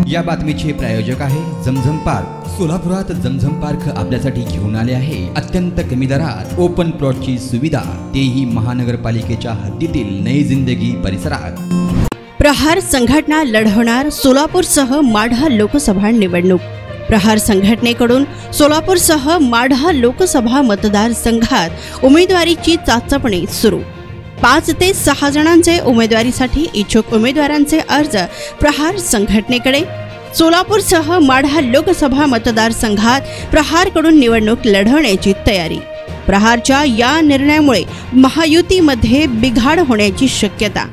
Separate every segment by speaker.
Speaker 1: या बातमीचे प्रायोजक आहे जमझम पार्क। सोलापुरात जमझम पार्क आपल्यासाठी घेऊन आले आहे अत्यंत कमी दरात ओपन प्लॉटची सुविधा, तेही महानगरपालिकेच्या हद्दीतील नई जिंदगी परिसरात।
Speaker 2: प्रहार संघटना लढवणार सोलापूरसह माढा लोकसभा निवडणूक। प्रहार संघटनेकडून सोलापूरसह माढा लोकसभा मतदारसंघात उमेदवारीची चाचपणी सुरू। 5 ते 6 जणांचे उमेदवारीसाठी इच्छुक उमेदवारांचे अर्ज प्रहार संघटनेकडे। सोलापूरसह माढा लोकसभा मतदारसंघात प्रहारकडून निवडणूक लढवण्याची तयारी। प्रहारच्या या निर्णयामुळे महायुतीमध्ये बिघाड होण्याची शक्यता।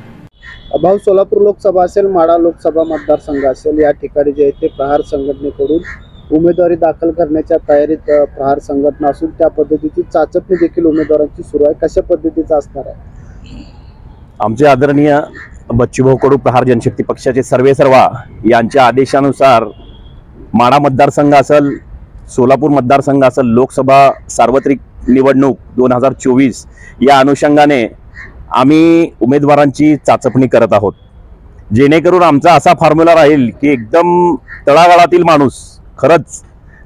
Speaker 3: भाऊ, सोलापूर लोकसभा असेल, माढा लोकसभा मतदारसंघ असेल, या ठिकाणी जे आहे ते प्रहार संघटनेकडून उमेदवारी दाखल करण्याच्या तयारीत प्रहार संघटना असून त्या पद्धतीची चाचपणी देखील उमेदवारांची सुरू आहे। कशा पद्धतीचं असणार आहे?
Speaker 4: आमचे आदरणीय बच्चूभाऊ कडू प्रहार जनशक्ती पक्षाचे सर्वेसर्वा यांच्या आदेशानुसार माढा मतदारसंघ असेल, सोलापूर मतदारसंघ असेल, लोकसभा सार्वत्रिक निवडणूक 2024 या अनुषंगाने आम्ही उमेदवारांची चाचपणी करत आहोत, जेणेकरून आमचा असा फॉर्म्युला राहील की एकदम तळागाळातील माणूस, खरंच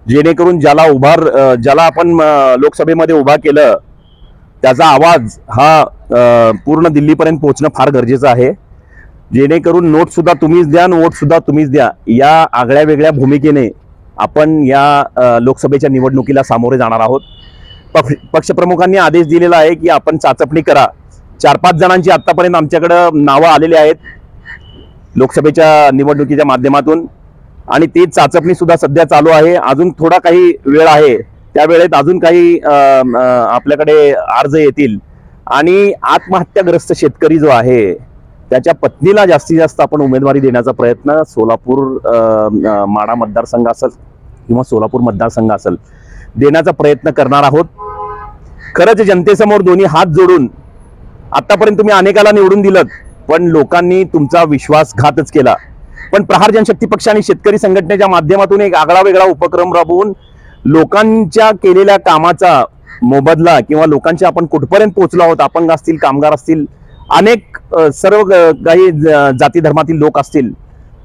Speaker 4: जेणेकरून ज्याला आपण लोकसभेमध्ये उभा केलं त्याचा आवाज हा पूर्ण दिल्लीपर्यंत पोहोचणं फार गरजेचं आहे, जेणेकरून नोट सुद्धा तुम्हीच द्या, वोट सुद्धा तुम्हीच द्या या आगळ्या वेगळ्या भूमिकेने आपण या लोकसभेच्या निवडणुकीला सामोरे जाणार आहोत। पक्षप्रमुखांनी आदेश दिलेला आहे की आपण चाचपणी करा। 4-5 जणांची आतापर्यंत आमच्याकडे नावं आलेली आहेत लोकसभेच्या निवडणुकीच्या माध्यमातून, आणि ती चाचपणी सुद्धा सध्या चालू आहे। अजून थोडा काही वेळ आहे, त्या वेळेत अजून काही आपल्याकडे अर्ज येतील, आणि आत्महत्याग्रस्त शेतकरी जो आहे त्याच्या पत्नीला जास्तीत जास्त आपण उमेदवारी देण्याचा प्रयत्न सोलापूर माढा मतदारसंघ असेल किंवा सोलापूर मतदारसंघ असेल देण्याचा प्रयत्न करणार आहोत। खरंच जनतेसमोर दोन्ही हात जोडून आतापर्यंत तुम्ही अनेकाला निवडून दिलं, पण लोकांनी तुमचा विश्वासघातच केला। पण प्रहार जनशक्ती पक्ष आणि शेतकरी संघटनेच्या माध्यमातून एक आगळा वेगळा उपक्रम राबवून लोकांच्या केलेल्या कामाचा मोबदला किंवा लोकांच्या आपण कुठपर्यंत पोहोचलो आहोत, अपंग असतील, कामगार असतील, अनेक सर्व काही जाती धर्मातील लोक असतील,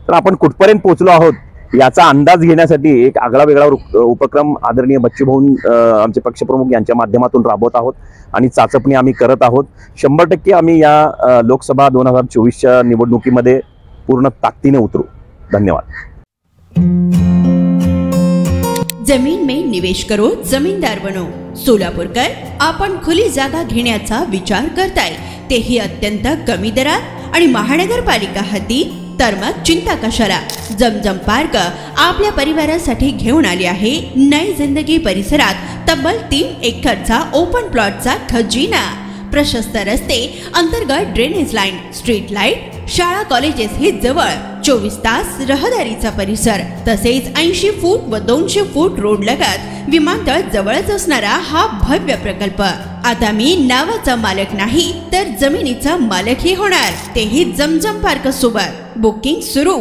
Speaker 4: तर आपण कुठपर्यंत पोहोचलो आहोत याचा अंदाज घेण्यासाठी एक आगळा वेगळा उपक्रम आदरणीय बच्चूभाऊ आमचे पक्षप्रमुख यांच्या माध्यमातून राबवत आहोत, आणि चाचपणी आम्ही करत आहोत। 100% आम्ही या लोकसभा 2024च्या निवडणुकीमध्ये पूर्ण ताकदीने उतरू। धन्यवाद।
Speaker 2: जमीन में निवेश करो, जमीनदार बनो। सोलापूरकर आपण खुली जागा घेण्याचा विचार करताय, तेही अत्यंत कमी दरात आणि महानगरपालिका हद्दीत, तर मग चिंता कशाला। जमझम पार्क आपल्या परिवारासाठी घेऊन आली आहे नई जिंदगी परिसरात तब्बल 3 एकरचा ओपन प्लॉटचा खजिना। प्रशस्त रस्ते, अंतर्गत ड्रेनेज लाईन, स्ट्रीट लाईट, शाळा कॉलेजेस हे जवळ, 24 तास रहदारीचा परिसर, तसेच 80 फूट व 200 फूट रोड लगत विमानतळ जवळच असणारा हा भव्य प्रकल्प। आता मी नावाचा मालक नाही तर जमिनीचा मालकही होणार, तेही जमझम पार्क सोबत। बुकिंग सुरू।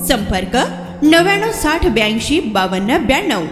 Speaker 2: संपर्क 99 60 82 52 92।